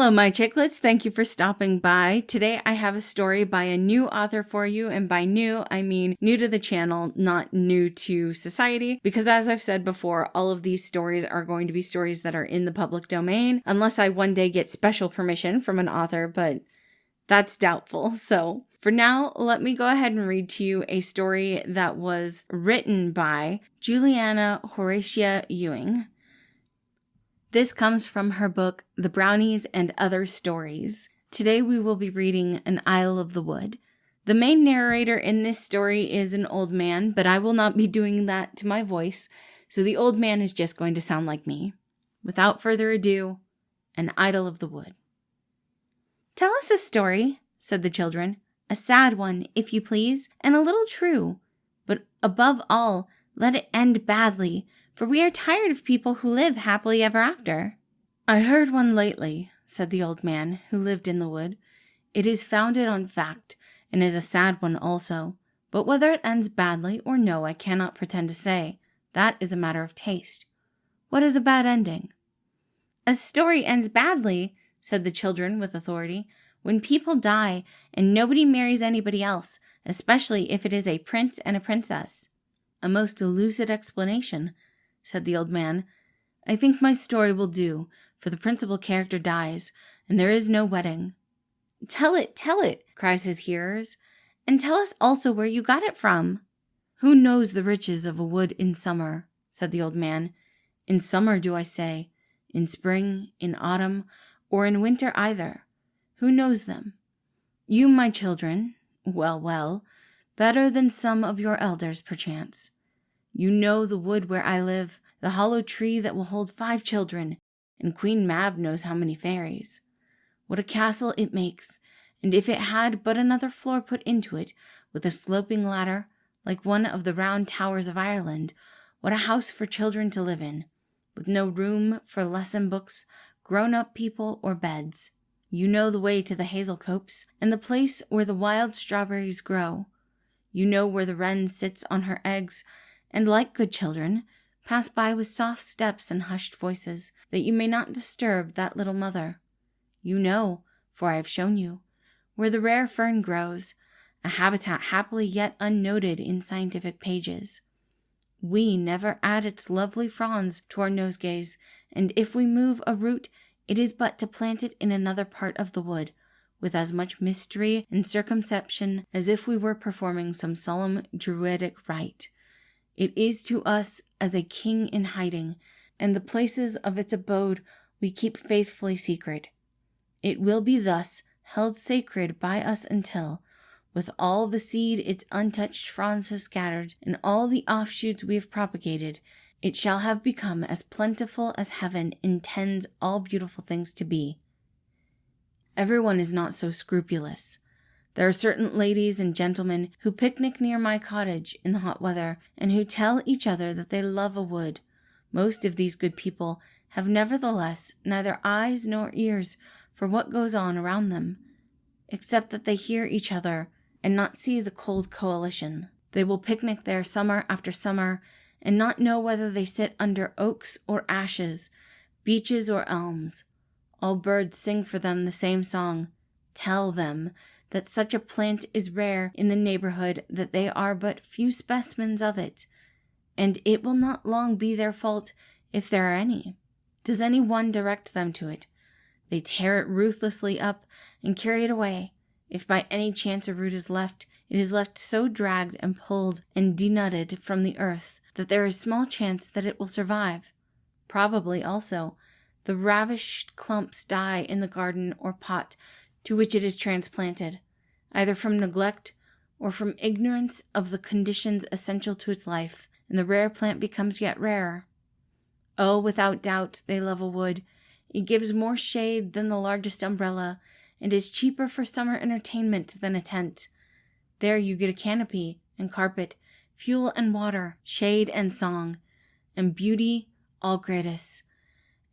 Hello, my chicklets. Thank you for stopping by. Today I have a story by a new author for you, and by new, I mean new to the channel, not new to society, because as I've said before, all of these stories are going to be stories that are in the public domain, unless I one day get special permission from an author, but that's doubtful. So for now, let me go ahead and read to you a story that was written by Juliana Horatia Ewing. This comes from her book, The Brownies and Other Stories. Today we will be reading An Idyll of the Wood. The main narrator in this story is an old man, but I will not be doing that to my voice, so the old man is just going to sound like me. Without further ado, An Idyll of the Wood. "Tell us a story," said the children. "A sad one, if you please, and a little true. But above all, let it end badly, for we are tired of people who live happily ever after." "I heard one lately," said the old man, who lived in the wood. "It is founded on fact, and is a sad one also. But whether it ends badly or no, I cannot pretend to say. That is a matter of taste. What is a bad ending?" "A story ends badly," said the children with authority, "when people die and nobody marries anybody else, especially if it is a prince and a princess." "A most lucid explanation," said the old man. "I think my story will do, for the principal character dies, and there is no wedding." Tell it, cries his hearers, "and tell us also where you got it from." "Who knows the riches of a wood in summer?" said the old man. "In summer, do I say? In spring, in autumn, or in winter either? Who knows them? You, my children, well, better than some of your elders, perchance. You know the wood where I live, the hollow tree that will hold 5 children, and Queen Mab knows how many fairies. What a castle it makes, and if it had but another floor put into it, with a sloping ladder, like one of the round towers of Ireland, what a house for children to live in, with no room for lesson books, grown-up people, or beds. You know the way to the hazel copse, and the place where the wild strawberries grow. You know where the wren sits on her eggs, and like good children, pass by with soft steps and hushed voices, that you may not disturb that little mother. You know, for I have shown you, where the rare fern grows, a habitat happily yet unnoted in scientific pages. We never add its lovely fronds to our nosegays, and if we move a root, it is but to plant it in another part of the wood, with as much mystery and circumspection as if we were performing some solemn druidic rite. It is to us as a king in hiding, and the places of its abode we keep faithfully secret. It will be thus held sacred by us until, with all the seed its untouched fronds have scattered, and all the offshoots we have propagated, it shall have become as plentiful as heaven intends all beautiful things to be. Everyone is not so scrupulous. There are certain ladies and gentlemen who picnic near my cottage in the hot weather, and who tell each other that they love a wood. Most of these good people have nevertheless neither eyes nor ears for what goes on around them, except that they hear each other and not see the cold coalition. They will picnic there summer after summer, and not know whether they sit under oaks or ashes, beeches or elms. All birds sing for them the same song. Tell them that such a plant is rare in the neighborhood, that they are but few specimens of it, and it will not long be their fault if there are any. Does any one direct them to it, they tear it ruthlessly up and carry it away. If by any chance a root is left, it is left so dragged and pulled and denuded from the earth that there is small chance that it will survive. Probably, also, the ravished clumps die in the garden or pot to which it is transplanted, either from neglect or from ignorance of the conditions essential to its life, and the rare plant becomes yet rarer. Oh, without doubt, they love a wood. It gives more shade than the largest umbrella, and is cheaper for summer entertainment than a tent. There you get a canopy and carpet, fuel and water, shade and song, and beauty all gratis.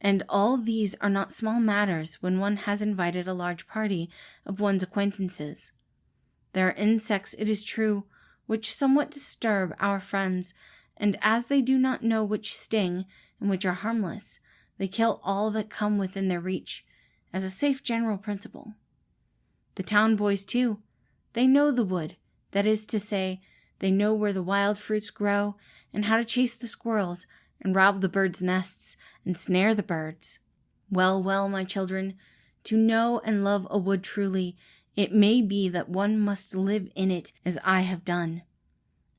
And all these are not small matters when one has invited a large party of one's acquaintances. There are insects, it is true, which somewhat disturb our friends, and as they do not know which sting and which are harmless, they kill all that come within their reach, as a safe general principle. The town boys, too, they know the wood, that is to say, they know where the wild fruits grow and how to chase the squirrels and rob the birds' nests and snare the birds. Well, well, my children, to know and love a wood truly, it may be that one must live in it as I have done.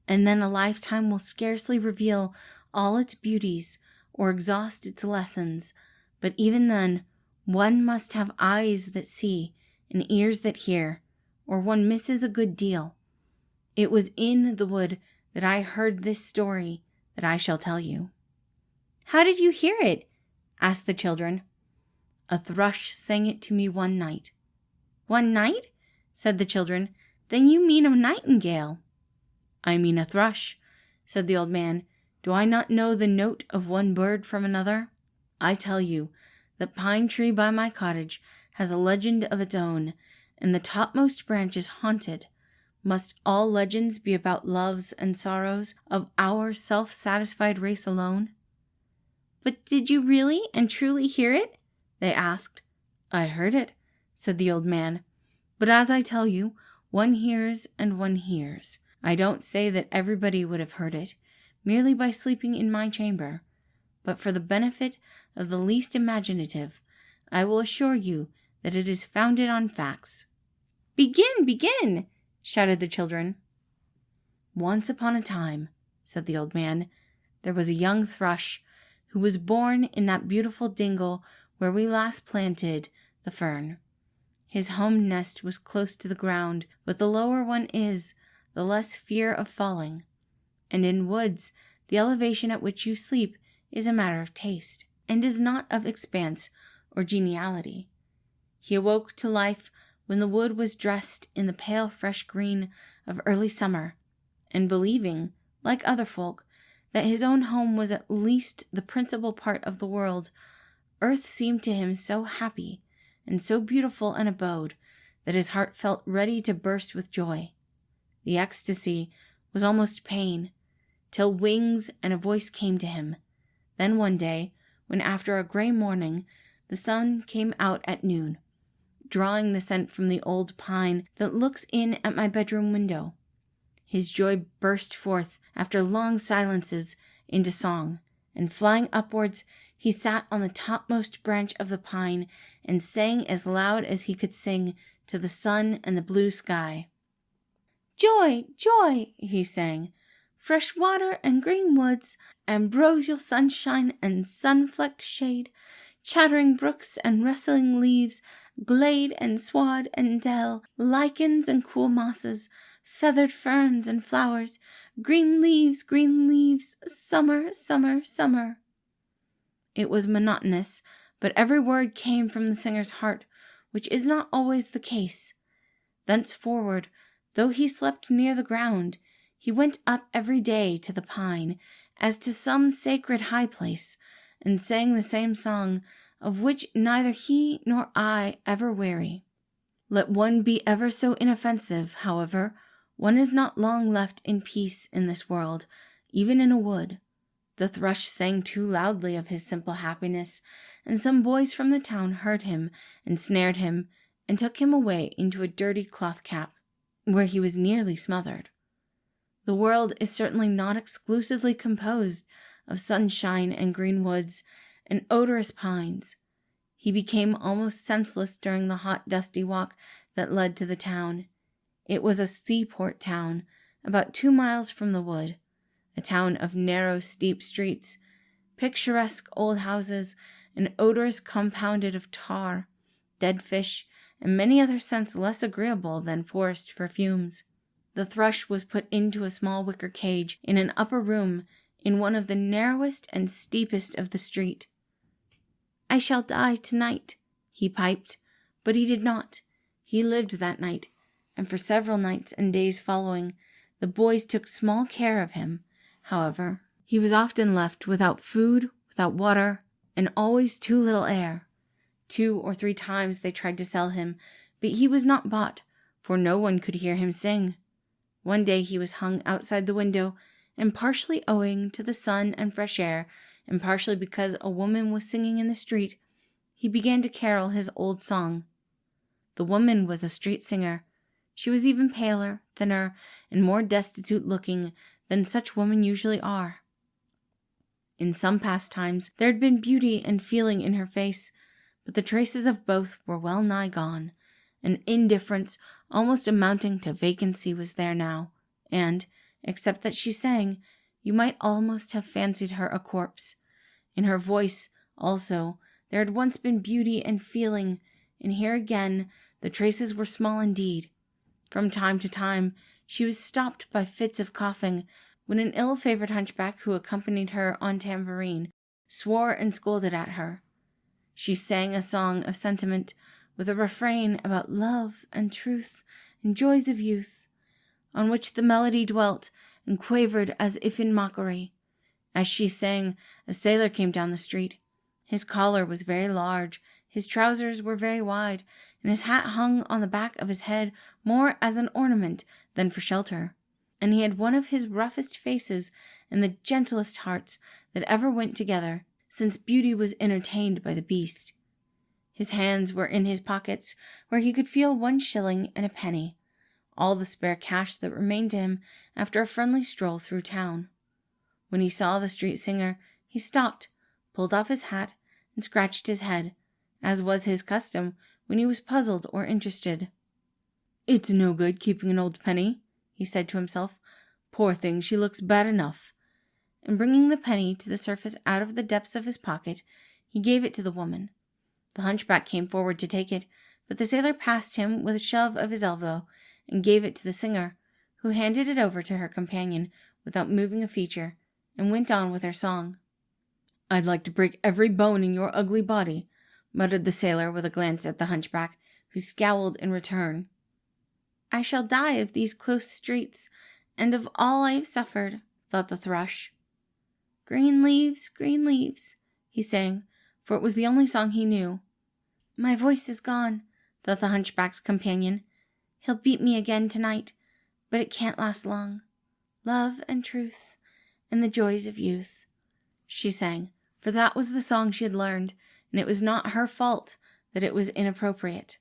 And then a lifetime will scarcely reveal all its beauties or exhaust its lessons, but even then, one must have eyes that see and ears that hear, or one misses a good deal. It was in the wood that I heard this story that I shall tell you." "How did you hear it?" asked the children. "A thrush sang it to me one night." "One night?" said the children. "Then you mean a nightingale." "I mean a thrush," said the old man. "Do I not know the note of one bird from another? I tell you, the pine tree by my cottage has a legend of its own, and the topmost branch is haunted. Must all legends be about loves and sorrows of our self-satisfied race alone?" "But did you really and truly hear it?" they asked. "I heard it," said the old man. "But as I tell you, one hears and one hears. I don't say that everybody would have heard it, merely by sleeping in my chamber. But for the benefit of the least imaginative, I will assure you that it is founded on facts." "Begin, begin!" shouted the children. "Once upon a time," said the old man, "there was a young thrush who was born in that beautiful dingle where we last planted the fern. His home nest was close to the ground, but the lower one is, the less fear of falling. And in woods, the elevation at which you sleep is a matter of taste, and is not of expanse or geniality. He awoke to life when the wood was dressed in the pale fresh green of early summer, and believing, like other folk, that his own home was at least the principal part of the world, earth seemed to him so happy and so beautiful an abode that his heart felt ready to burst with joy. The ecstasy was almost pain, till wings and a voice came to him. Then one day, when after a gray morning the sun came out at noon, drawing the scent from the old pine that looks in at my bedroom window, his joy burst forth after long silences into song, and flying upwards, he sat on the topmost branch of the pine and sang as loud as he could sing to the sun and the blue sky. "Joy, joy," he sang, "fresh water and green woods, ambrosial sunshine and sun-flecked shade, chattering brooks and rustling leaves, glade and sward and dell, lichens and cool mosses, feathered ferns and flowers, green leaves, summer, summer, summer." It was monotonous, but every word came from the singer's heart, which is not always the case. Thenceforward, though he slept near the ground, he went up every day to the pine, as to some sacred high place, and sang the same song, of which neither he nor I ever weary. Let one be ever so inoffensive, however, one is not long left in peace in this world, even in a wood. The thrush sang too loudly of his simple happiness, and some boys from the town heard him and snared him and took him away into a dirty cloth cap, where he was nearly smothered. The world is certainly not exclusively composed of sunshine and green woods and odorous pines. He became almost senseless during the hot, dusty walk that led to the town. It was a seaport town, about 2 miles from the wood, a town of narrow, steep streets, picturesque old houses, and odors compounded of tar, dead fish, and many other scents less agreeable than forest perfumes. The thrush was put into a small wicker cage in an upper room in one of the narrowest and steepest of the street. "I shall die tonight," he piped, but he did not. He lived that night, and for several nights and days following, the boys took small care of him. However, he was often left without food, without water, and always too little air. 2 or 3 times they tried to sell him, but he was not bought, for no one could hear him sing. One day he was hung outside the window, and partially owing to the sun and fresh air, and partially because a woman was singing in the street, he began to carol his old song. The woman was a street singer. She was even paler, thinner, and more destitute looking than such women usually are. In some past times there had been beauty and feeling in her face, but the traces of both were well nigh gone. An indifference almost amounting to vacancy was there now, and, except that she sang, you might almost have fancied her a corpse. In her voice, also, there had once been beauty and feeling, and here again the traces were small indeed. From time to time she was stopped by fits of coughing, when an ill-favored hunchback who accompanied her on tambourine swore and scolded at her. She sang a song of sentiment, with a refrain about love and truth and joys of youth, on which the melody dwelt and quavered as if in mockery. As she sang, a sailor came down the street. His collar was very large, his trousers were very wide, and his hat hung on the back of his head more as an ornament than for shelter. And he had one of his roughest faces and the gentlest hearts that ever went together, since beauty was entertained by the beast. His hands were in his pockets, where he could feel 1 shilling and a penny, all the spare cash that remained to him after a friendly stroll through town. When he saw the street singer, he stopped, pulled off his hat, and scratched his head, as was his custom when he was puzzled or interested. "It's no good keeping an old penny," he said to himself. "Poor thing, she looks bad enough." And bringing the penny to the surface out of the depths of his pocket, he gave it to the woman. The hunchback came forward to take it, but the sailor passed him with a shove of his elbow and gave it to the singer, who handed it over to her companion without moving a feature, and went on with her song. "I'd like to break every bone in your ugly body," muttered the sailor with a glance at the hunchback, who scowled in return. "I shall die of these close streets, and of all I have suffered," thought the thrush. green leaves," he sang, for it was the only song he knew. "My voice is gone," thought the hunchback's companion. "He'll beat me again tonight, but it can't last long. Love and truth and the joys of youth," she sang, for that was the song she had learned, and it was not her fault that it was inappropriate.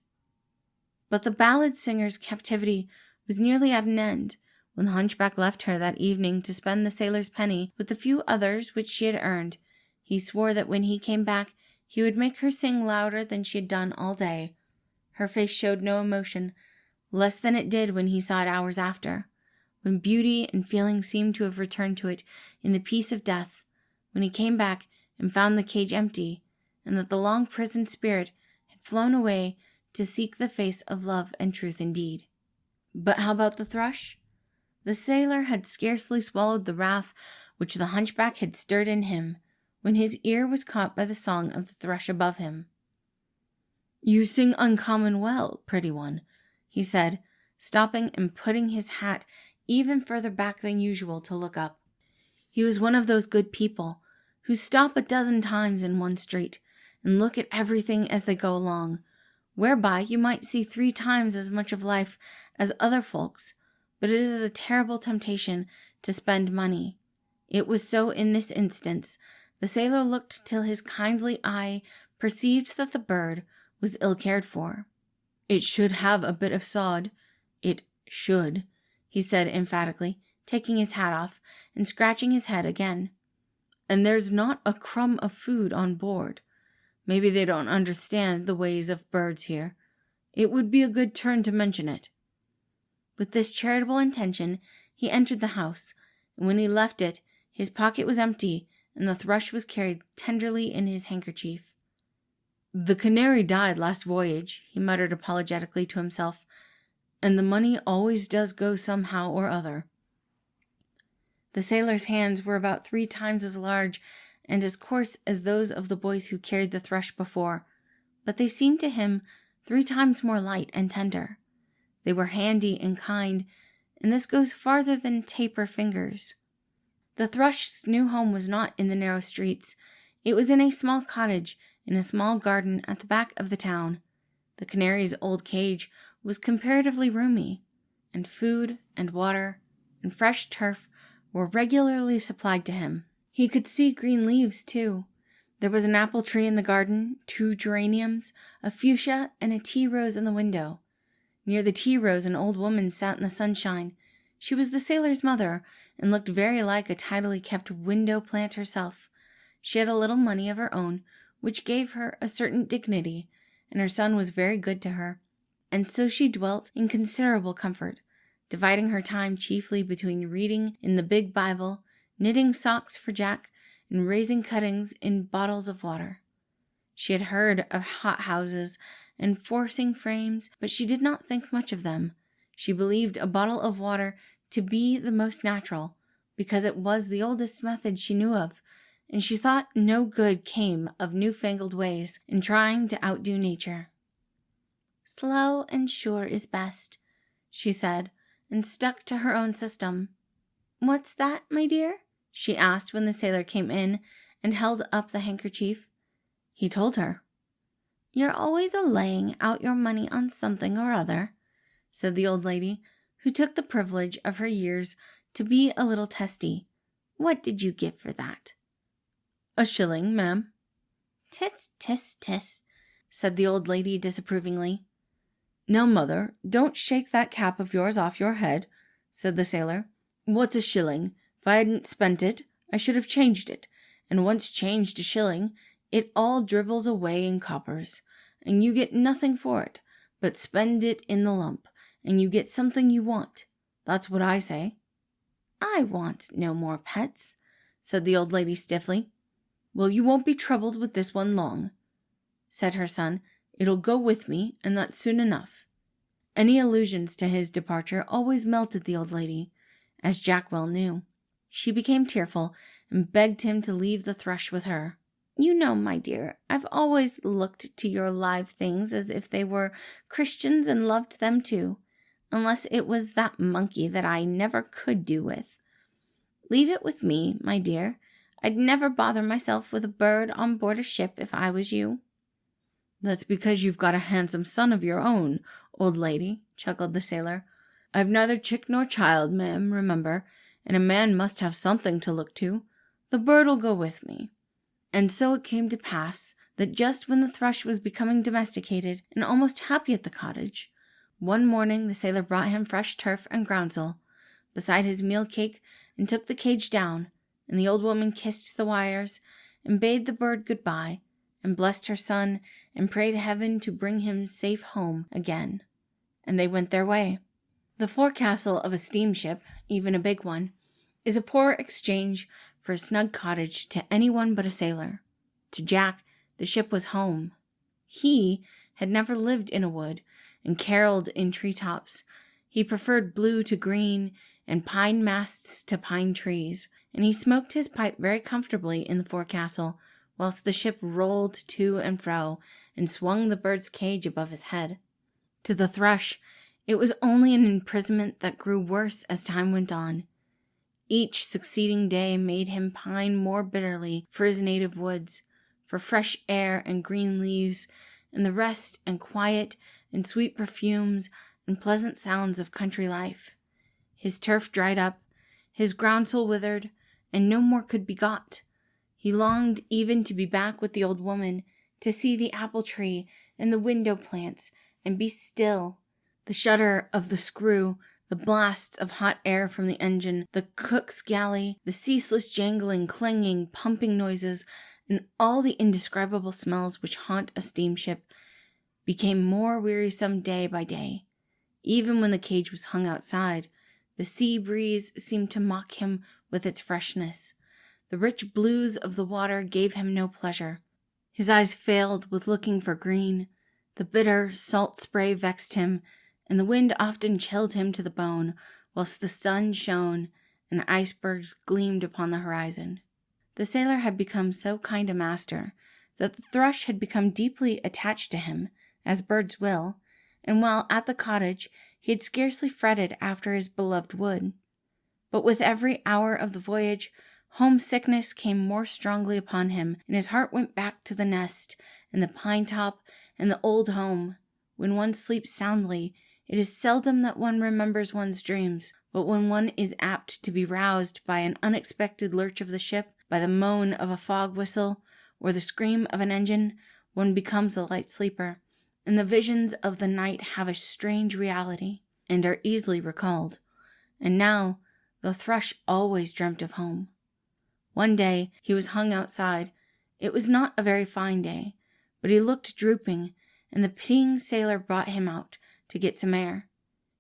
But the ballad singer's captivity was nearly at an end when the hunchback left her that evening to spend the sailor's penny with the few others which she had earned. He swore that when he came back he would make her sing louder than she had done all day. Her face showed no emotion, less than it did when he saw it hours after, when beauty and feeling seemed to have returned to it in the peace of death, when he came back and found the cage empty, and that the long-prisoned spirit had flown away to seek the face of love and truth indeed. But how about the thrush? The sailor had scarcely swallowed the wrath which the hunchback had stirred in him, when his ear was caught by the song of the thrush above him. "You sing uncommon well, pretty one," he said, stopping and putting his hat even further back than usual to look up. He was one of those good people who stop a dozen times in one street and look at everything as they go along, whereby you might see 3 times as much of life as other folks, but it is a terrible temptation to spend money. It was so in this instance. The sailor looked till his kindly eye perceived that the bird was ill cared for. "It should have a bit of sod. It should," he said emphatically, taking his hat off and scratching his head again. "And there's not a crumb of food on board. Maybe they don't understand the ways of birds here. It would be a good turn to mention it." With this charitable intention, he entered the house, and when he left it, his pocket was empty, and the thrush was carried tenderly in his handkerchief. "The canary died last voyage," he muttered apologetically to himself, "and the money always does go somehow or other." The sailor's hands were about 3 times as large and as coarse as those of the boys who carried the thrush before, but they seemed to him 3 times more light and tender. They were handy and kind, and this goes farther than taper fingers. The thrush's new home was not in the narrow streets. It was in a small cottage in a small garden at the back of the town. The canary's old cage was comparatively roomy, and food and water and fresh turf were regularly supplied to him. He could see green leaves, too. There was an apple tree in the garden, 2 geraniums, a fuchsia, and a tea rose in the window. Near the tea rose an old woman sat in the sunshine. She was the sailor's mother, and looked very like a tidily kept window plant herself. She had a little money of her own, which gave her a certain dignity, and her son was very good to her, and so she dwelt in considerable comfort, dividing her time chiefly between reading in the big Bible, knitting socks for Jack, and raising cuttings in bottles of water. She had heard of hothouses and forcing frames, but she did not think much of them. She believed a bottle of water to be the most natural, because it was the oldest method she knew of, and she thought no good came of newfangled ways in trying to outdo nature. "Slow and sure is best," she said, and stuck to her own system. "What's that, my dear?" she asked when the sailor came in and held up the handkerchief. He told her. "You're always a-laying out your money on something or other," said the old lady, who took the privilege of her years to be a little testy. "What did you give for that?" "1 shilling, ma'am." "Tis, tis, tis," said the old lady disapprovingly. "Now, mother, don't shake that cap of yours off your head," said the sailor. "What's 1 shilling? If I hadn't spent it, I should have changed it, and once changed 1 shilling, it all dribbles away in coppers, and you get nothing for it, but spend it in the lump, and you get something you want. That's what I say." "I want no more pets," said the old lady stiffly. "Well, you won't be troubled with this one long," said her son. "It'll go with me, and that's soon enough." Any allusions to his departure always melted the old lady, as Jack well knew. She became tearful and begged him to leave the thrush with her. "You know, my dear, I've always looked to your live things as if they were Christians and loved them too, unless it was that monkey that I never could do with. Leave it with me, my dear. I'd never bother myself with a bird on board a ship if I was you." "That's because you've got a handsome son of your own, old lady," chuckled the sailor. "I've neither chick nor child, ma'am, remember, and a man must have something to look to. The bird'll go with me." And so it came to pass that just when the thrush was becoming domesticated and almost happy at the cottage, one morning the sailor brought him fresh turf and groundsel, beside his meal cake, and took the cage down, and the old woman kissed the wires, and bade the bird good-bye, and blessed her son, and prayed heaven to bring him safe home again, and they went their way. The forecastle of a steamship, even a big one, is a poor exchange for a snug cottage to anyone but a sailor. To Jack, the ship was home. He had never lived in a wood and caroled in treetops. He preferred blue to green and pine masts to pine trees, and he smoked his pipe very comfortably in the forecastle, whilst the ship rolled to and fro and swung the bird's cage above his head. To the thrush, it was only an imprisonment that grew worse as time went on. Each succeeding day made him pine more bitterly for his native woods, for fresh air and green leaves, and the rest and quiet and sweet perfumes and pleasant sounds of country life. His turf dried up, his groundsel withered, and no more could be got. He longed even to be back with the old woman, to see the apple tree and the window plants, and be still. The shudder of the screw, the blasts of hot air from the engine, the cook's galley, the ceaseless jangling, clanging, pumping noises, and all the indescribable smells which haunt a steamship became more wearisome day by day. Even when the cage was hung outside, the sea breeze seemed to mock him with its freshness. The rich blues of the water gave him no pleasure. His eyes failed with looking for green. The bitter, salt spray vexed him, and the wind often chilled him to the bone, whilst the sun shone and icebergs gleamed upon the horizon. The sailor had become so kind a master that the thrush had become deeply attached to him, as birds will, and while at the cottage he had scarcely fretted after his beloved wood. But with every hour of the voyage, homesickness came more strongly upon him, and his heart went back to the nest, and the pine top, and the old home. When one sleeps soundly, it is seldom that one remembers one's dreams, but when one is apt to be roused by an unexpected lurch of the ship, by the moan of a fog whistle, or the scream of an engine, one becomes a light sleeper, and the visions of the night have a strange reality and are easily recalled. And now the thrush always dreamt of home. One day he was hung outside. It was not a very fine day, but he looked drooping, and the pitying sailor brought him out to get some air.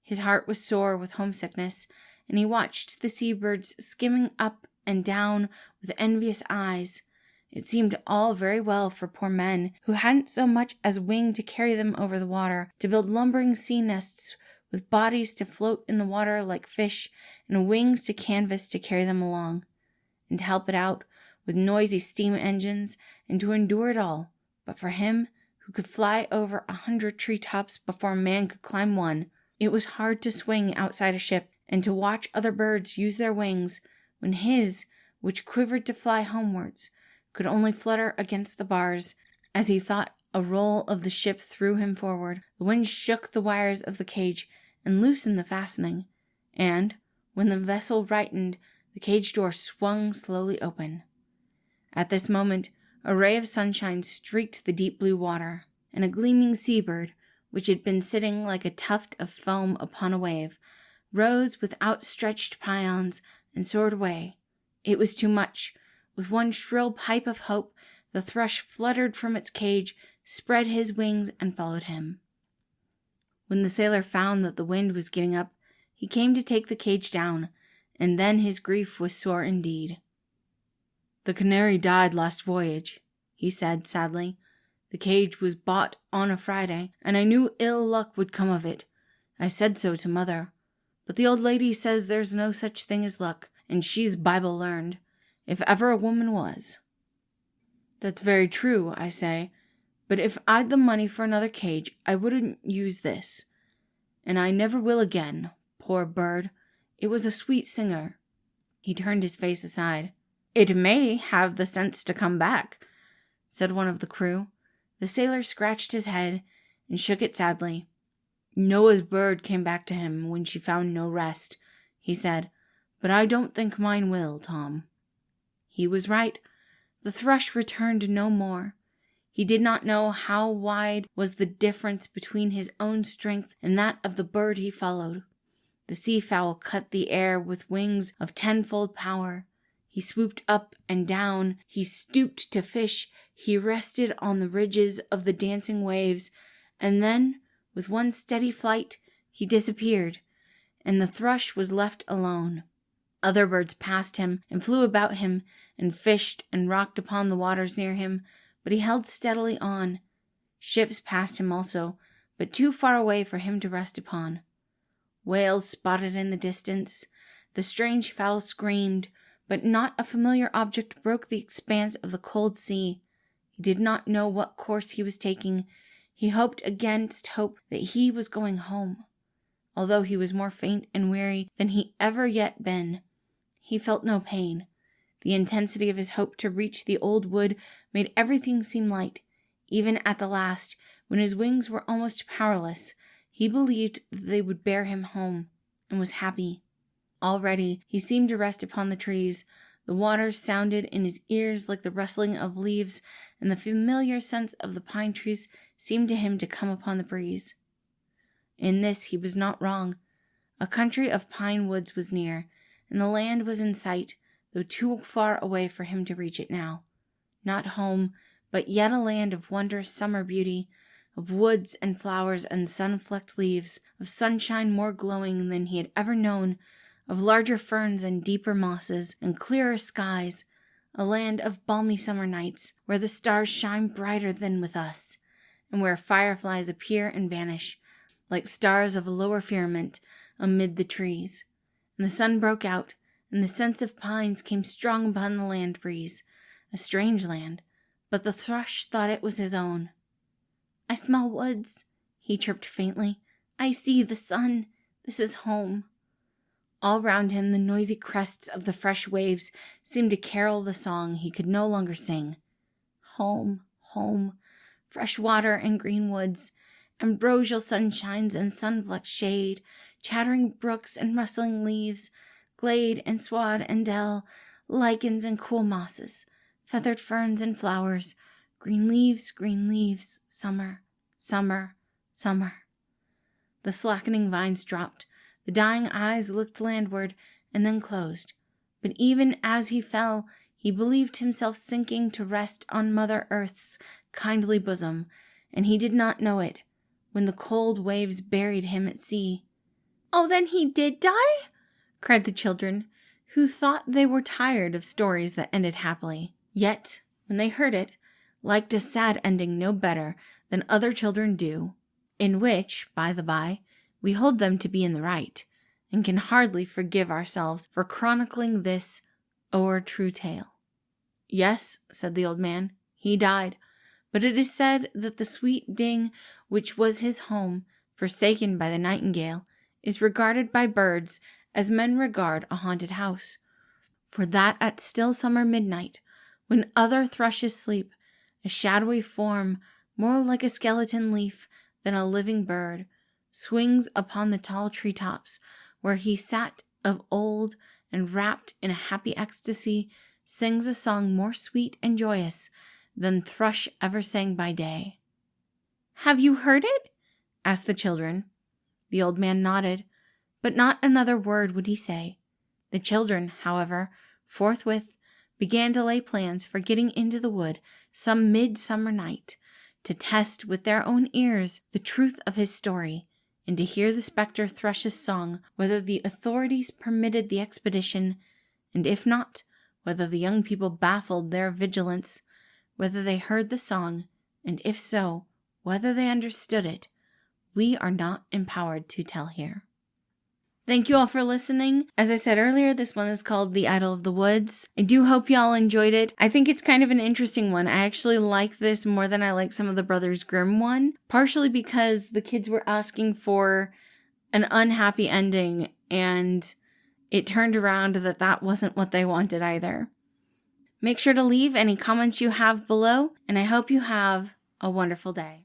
His heart was sore with homesickness, and he watched the seabirds skimming up and down with envious eyes. It seemed all very well for poor men who hadn't so much as wing to carry them over the water, to build lumbering sea nests with bodies to float in the water like fish and wings to canvas to carry them along, and to help it out with noisy steam engines, and to endure it all. But for him, who could fly over 100 treetops before a man could climb one, it was hard to swing outside a ship and to watch other birds use their wings when his, which quivered to fly homewards, could only flutter against the bars. As he thought, a roll of the ship threw him forward. The wind shook the wires of the cage and loosened the fastening, and, when the vessel rightened, the cage door swung slowly open. At this moment, a ray of sunshine streaked the deep blue water, and a gleaming seabird, which had been sitting like a tuft of foam upon a wave, rose with outstretched pions and soared away. It was too much. With one shrill pipe of hope, the thrush fluttered from its cage, spread his wings, and followed him. When the sailor found that the wind was getting up, he came to take the cage down, and then his grief was sore indeed. "The canary died last voyage," he said sadly. "The cage was bought on a Friday, and I knew ill luck would come of it. I said so to Mother. But the old lady says there's no such thing as luck, and she's Bible learned, if ever a woman was." "That's very true," I say, "but if I'd the money for another cage, I wouldn't use this. And I never will again. Poor bird. It was a sweet singer." He turned his face aside. "It may have the sense to come back," said one of the crew. The sailor scratched his head and shook it sadly. "Noah's bird came back to him when she found no rest," he said, "but I don't think mine will, Tom." He was right. The thrush returned no more. He did not know how wide was the difference between his own strength and that of the bird he followed. The sea-fowl cut the air with wings of tenfold power. He swooped up and down. He stooped to fish. He rested on the ridges of the dancing waves, and then, with one steady flight, he disappeared, and the thrush was left alone. Other birds passed him and flew about him and fished and rocked upon the waters near him, but he held steadily on. Ships passed him also, but too far away for him to rest upon. Whales spotted in the distance. The strange fowl screamed, but not a familiar object broke the expanse of the cold sea. He did not know what course he was taking. He hoped against hope that he was going home. Although he was more faint and weary than he ever yet been, he felt no pain. The intensity of his hope to reach the old wood made everything seem light. Even at the last, when his wings were almost powerless, he believed that they would bear him home, and was happy. Already he seemed to rest upon the trees. The waters sounded in his ears like the rustling of leaves, and the familiar scents of the pine trees seemed to him to come upon the breeze. In this he was not wrong. A country of pine woods was near, and the land was in sight, though too far away for him to reach it now. Not home, but yet a land of wondrous summer beauty, of woods and flowers and sun-flecked leaves, of sunshine more glowing than he had ever known, of larger ferns and deeper mosses and clearer skies, a land of balmy summer nights, where the stars shine brighter than with us, and where fireflies appear and vanish, like stars of a lower firmament, amid the trees. And the sun broke out, and the scents of pines came strong upon the land breeze. A strange land, but the thrush thought it was his own. "I smell woods," he chirped faintly. "I see the sun. This is home." All round him the noisy crests of the fresh waves seemed to carol the song he could no longer sing. Home, home, fresh water and green woods, ambrosial sunshines and sun-flecked shade, chattering brooks and rustling leaves, glade and sward and dell, lichens and cool mosses, feathered ferns and flowers, green leaves, summer, summer, summer. The slackening vines dropped, the dying eyes looked landward and then closed. But even as he fell, he believed himself sinking to rest on Mother Earth's kindly bosom, and he did not know it when the cold waves buried him at sea. "Oh, then he did die?" cried the children, who thought they were tired of stories that ended happily. Yet, when they heard it, liked a sad ending no better than other children do, in which, by the by, we hold them to be in the right, and can hardly forgive ourselves for chronicling this o'er true tale. "Yes," said the old man, "he died, but it is said that the sweet ding which was his home, forsaken by the nightingale, is regarded by birds as men regard a haunted house, for that at still summer midnight, when other thrushes sleep, a shadowy form, more like a skeleton leaf than a living bird, swings upon the tall treetops, where he sat of old, and wrapped in a happy ecstasy, sings a song more sweet and joyous than thrush ever sang by day." "Have you heard it?" asked the children. The old man nodded, but not another word would he say. The children, however, forthwith began to lay plans for getting into the wood some midsummer night, to test with their own ears the truth of his story, and to hear the spectre thrush's song, whether the authorities permitted the expedition, and if not, whether the young people baffled their vigilance, whether they heard the song, and if so, whether they understood it, we are not empowered to tell here. Thank you all for listening. As I said earlier, this one is called The Idyll of the Woods. I do hope y'all enjoyed it. I think it's kind of an interesting one. I actually like this more than I like some of the Brothers Grimm one, partially because the kids were asking for an unhappy ending, and it turned around that wasn't what they wanted either. Make sure to leave any comments you have below, and I hope you have a wonderful day.